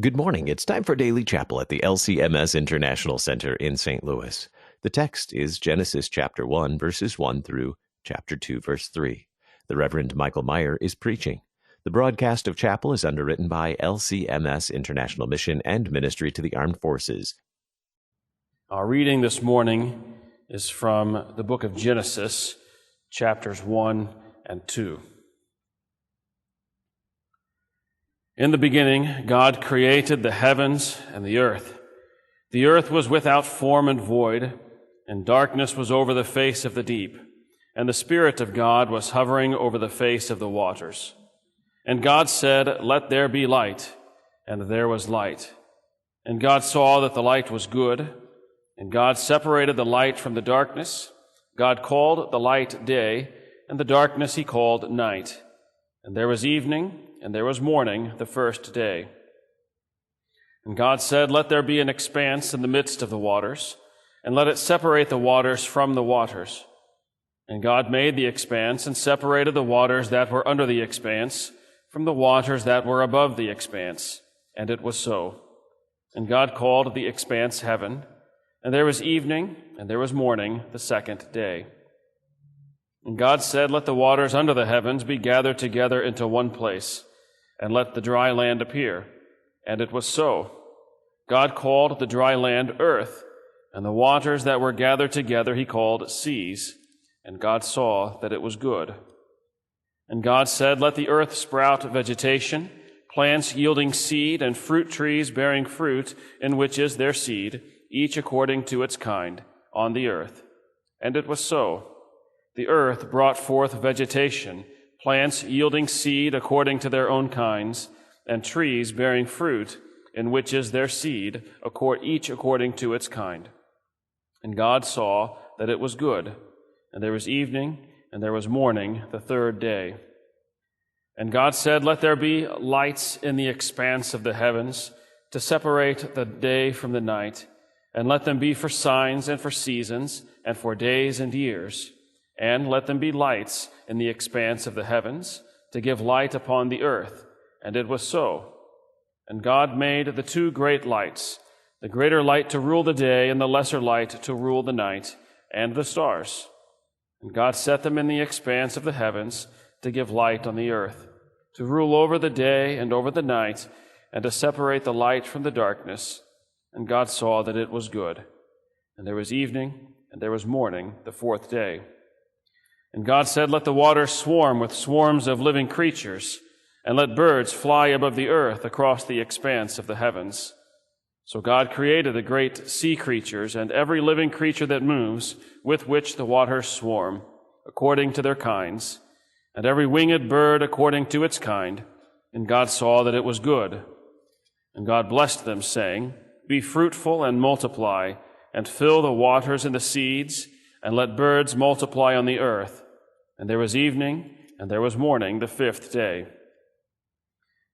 Good morning. It's time for Daily Chapel at the LCMS International Center in St. Louis. The text is Genesis chapter 1, verses 1 through chapter 2, verse 3. The Reverend Michael Meyer is preaching. The broadcast of chapel is underwritten by LCMS International Mission and Ministry to the Armed Forces. Our reading this morning is from the book of Genesis, chapters 1 and 2. In the beginning, God created the heavens and the earth. The earth was without form and void, and darkness was over the face of the deep, and the Spirit of God was hovering over the face of the waters. And God said, "Let there be light," and there was light. And God saw that the light was good, and God separated the light from the darkness. God called the light day, and the darkness he called night. And there was evening, and there was morning the first day. And God said, "Let there be an expanse in the midst of the waters, and let it separate the waters from the waters." And God made the expanse and separated the waters that were under the expanse from the waters that were above the expanse. And it was so. And God called the expanse heaven. And there was evening, and there was morning the second day. And God said, "Let the waters under the heavens be gathered together into one place, and let the dry land appear." And it was so. God called the dry land earth, and the waters that were gathered together he called seas. And God saw that it was good. And God said, "Let the earth sprout vegetation, plants yielding seed, and fruit trees bearing fruit, in which is their seed, each according to its kind, on the earth." And it was so. The earth brought forth vegetation, plants yielding seed according to their own kinds, and trees bearing fruit, in which is their seed, each according to its kind. And God saw that it was good. And there was evening, and there was morning the third day. And God said, "Let there be lights in the expanse of the heavens, to separate the day from the night, and let them be for signs and for seasons, and for days and years. And let them be lights in the expanse of the heavens, to give light upon the earth." And it was so. And God made the two great lights, the greater light to rule the day, and the lesser light to rule the night, and the stars. And God set them in the expanse of the heavens to give light on the earth, to rule over the day and over the night, and to separate the light from the darkness. And God saw that it was good. And there was evening, and there was morning the fourth day. And God said, "Let the waters swarm with swarms of living creatures, and let birds fly above the earth across the expanse of the heavens." So God created the great sea creatures and every living creature that moves, with which the waters swarm, according to their kinds, and every winged bird according to its kind. And God saw that it was good. And God blessed them, saying, "Be fruitful and multiply, and fill the waters and the seas, and let birds multiply on the earth." And there was evening, and there was morning the fifth day.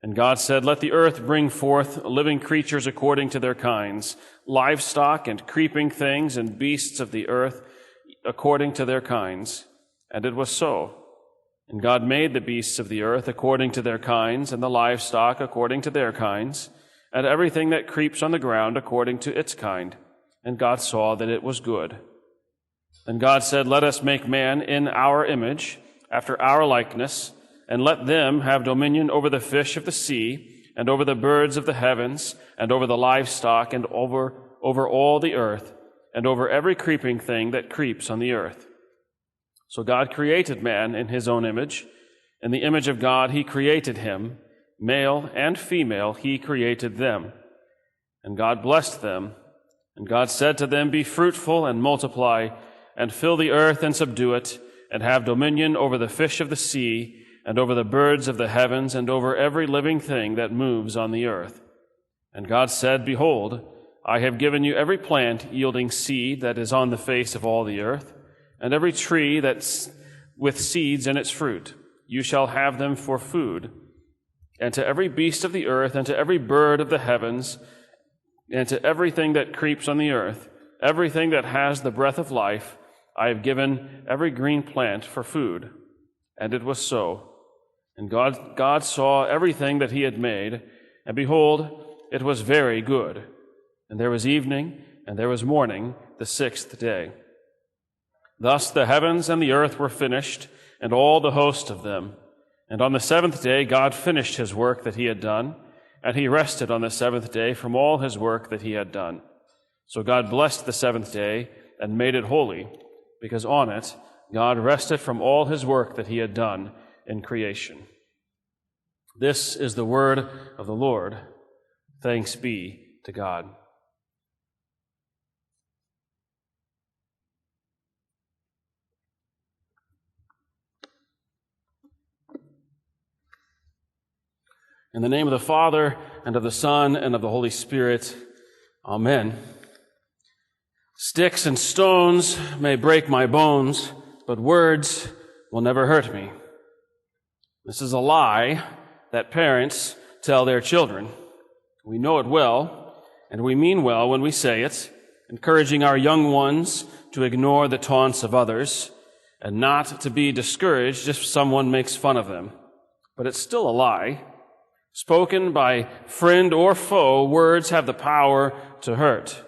And God said, "Let the earth bring forth living creatures according to their kinds, livestock and creeping things and beasts of the earth according to their kinds." And it was so. And God made the beasts of the earth according to their kinds, and the livestock according to their kinds, and everything that creeps on the ground according to its kind. And God saw that it was good. And God said, "Let us make man in our image, after our likeness, and let them have dominion over the fish of the sea, and over the birds of the heavens, and over the livestock, and over all the earth, and over every creeping thing that creeps on the earth." So God created man in his own image. In the image of God he created him. Male and female he created them. And God blessed them. And God said to them, "Be fruitful and multiply, and fill the earth and subdue it, and have dominion over the fish of the sea, and over the birds of the heavens, and over every living thing that moves on the earth." And God said, "Behold, I have given you every plant yielding seed that is on the face of all the earth, and every tree that's with seeds in its fruit. You shall have them for food. And to every beast of the earth, and to every bird of the heavens, and to everything that creeps on the earth, everything that has the breath of life, I have given every green plant for food." And it was so. And God saw everything that he had made, and behold, it was very good. And there was evening, and there was morning, the sixth day. Thus the heavens and the earth were finished, and all the host of them. And on the seventh day God finished his work that he had done, and he rested on the seventh day from all his work that he had done. So God blessed the seventh day and made it holy, because on it God rested from all his work that he had done in creation. This is the word of the Lord. Thanks be to God. In the name of the Father, and of the Son, and of the Holy Spirit, Amen. Sticks and stones may break my bones, but words will never hurt me. This is a lie that parents tell their children. We know it well, and we mean well when we say it, encouraging our young ones to ignore the taunts of others and not to be discouraged if someone makes fun of them. But it's still a lie. Spoken by friend or foe, words have the power to hurt.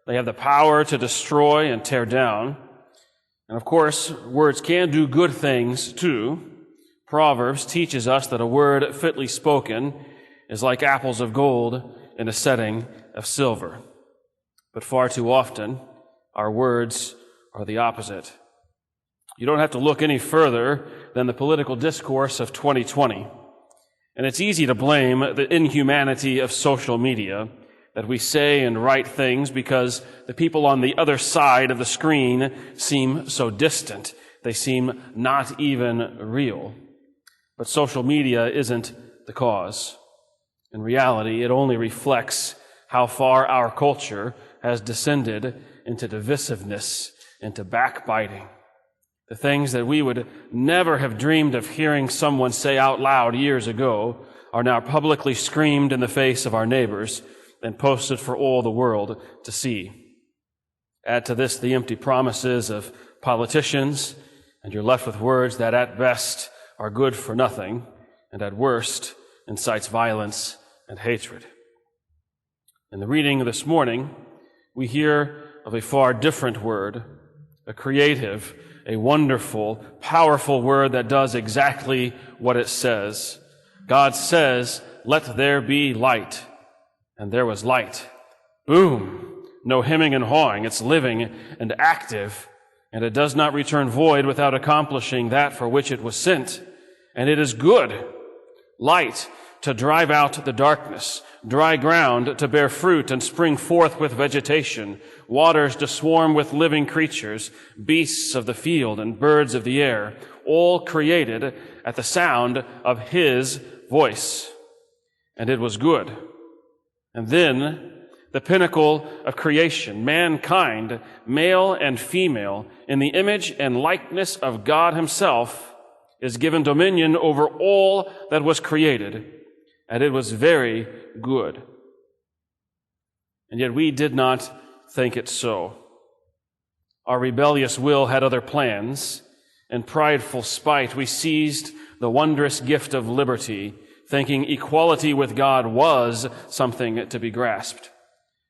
They have the power to destroy and tear down. And of course, words can do good things too. Proverbs teaches us that a word fitly spoken is like apples of gold in a setting of silver. But far too often, our words are the opposite. You don't have to look any further than the political discourse of 2020. And it's easy to blame the inhumanity of social media, that we say and write things because the people on the other side of the screen seem so distant. They seem not even real. But social media isn't the cause. In reality, it only reflects how far our culture has descended into divisiveness, into backbiting. The things that we would never have dreamed of hearing someone say out loud years ago are now publicly screamed in the face of our neighbors and posted for all the world to see. Add to this the empty promises of politicians, and you're left with words that at best are good for nothing, and at worst incites violence and hatred. In the reading this morning, we hear of a far different word, a creative, a wonderful, powerful word that does exactly what it says. God says, "Let there be light." And there was light. Boom! No hemming and hawing. It's living and active, and it does not return void without accomplishing that for which it was sent. And it is good. Light to drive out the darkness, dry ground to bear fruit and spring forth with vegetation, waters to swarm with living creatures, beasts of the field and birds of the air, all created at the sound of his voice. And it was good. And then the pinnacle of creation, mankind, male and female, in the image and likeness of God himself, is given dominion over all that was created. And it was very good. And yet we did not think it so. Our rebellious will had other plans. In prideful spite, we seized the wondrous gift of liberty, thinking equality with God was something to be grasped.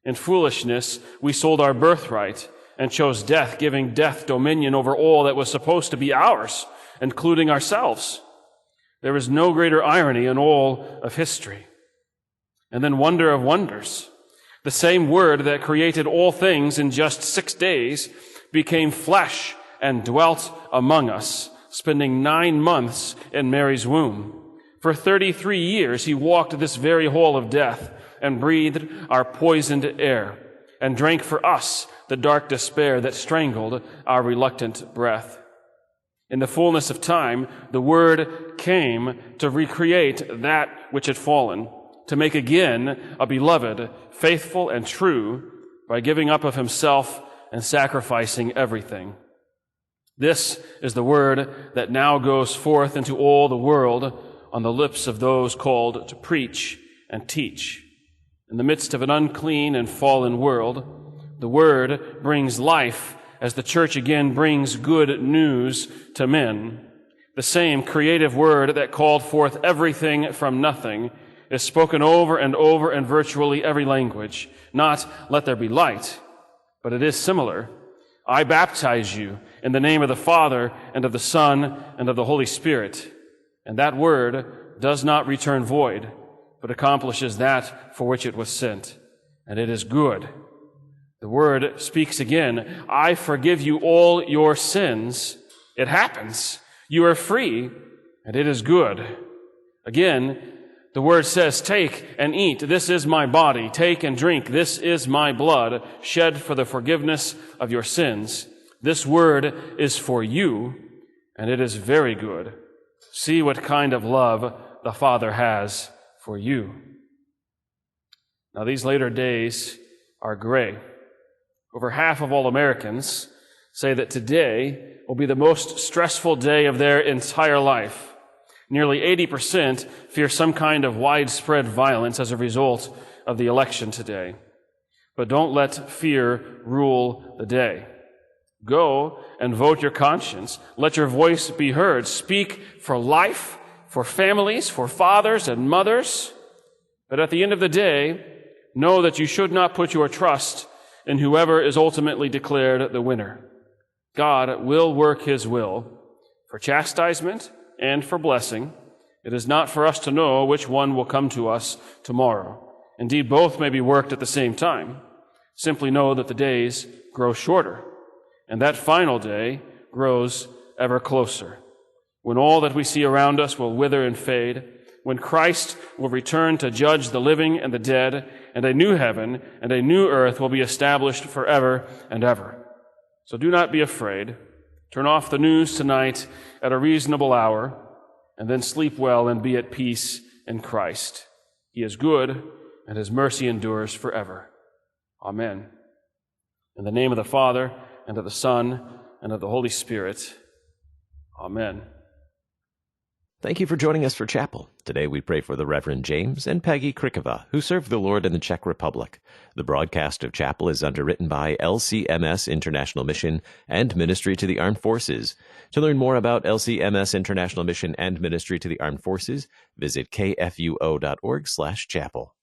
In foolishness, we sold our birthright and chose death, giving death dominion over all that was supposed to be ours, including ourselves. There is no greater irony in all of history. And then wonder of wonders. The same word that created all things in just 6 days became flesh and dwelt among us, spending 9 months in Mary's womb. For 33 years he walked this very hall of death and breathed our poisoned air and drank for us the dark despair that strangled our reluctant breath. In the fullness of time, the Word came to recreate that which had fallen, to make again a beloved, faithful and true, by giving up of himself and sacrificing everything. This is the word that now goes forth into all the world on the lips of those called to preach and teach. In the midst of an unclean and fallen world, the word brings life as the church again brings good news to men. The same creative word that called forth everything from nothing is spoken over and over in virtually every language. Not, let there be light, but it is similar. I baptize you in the name of the Father and of the Son and of the Holy Spirit. And that word does not return void, but accomplishes that for which it was sent. And it is good. The word speaks again. I forgive you all your sins. It happens. You are free, and it is good. Again, the word says, take and eat. This is my body. Take and drink. This is my blood, shed for the forgiveness of your sins. This word is for you, and it is very good. See what kind of love the Father has for you. Now, these later days are gray. Over half of all Americans say that today will be the most stressful day of their entire life. Nearly 80% fear some kind of widespread violence as a result of the election today. But don't let fear rule the day. Go and vote your conscience. Let your voice be heard. Speak for life, for families, for fathers and mothers. But at the end of the day, know that you should not put your trust in whoever is ultimately declared the winner. God will work his will for chastisement and for blessing. It is not for us to know which one will come to us tomorrow. Indeed, both may be worked at the same time. Simply know that the days grow shorter, and that final day grows ever closer, when all that we see around us will wither and fade, when Christ will return to judge the living and the dead, and a new heaven and a new earth will be established forever and ever. So do not be afraid. Turn off the news tonight at a reasonable hour, and then sleep well and be at peace in Christ. He is good, and his mercy endures forever. Amen. In the name of the Father, and of the Son, and of the Holy Spirit. Amen. Thank you for joining us for chapel. Today we pray for the Reverend James and Peggy Krikava, who serve the Lord in the Czech Republic. The broadcast of chapel is underwritten by LCMS International Mission and Ministry to the Armed Forces. To learn more about LCMS International Mission and Ministry to the Armed Forces, visit kfuo.org/chapel.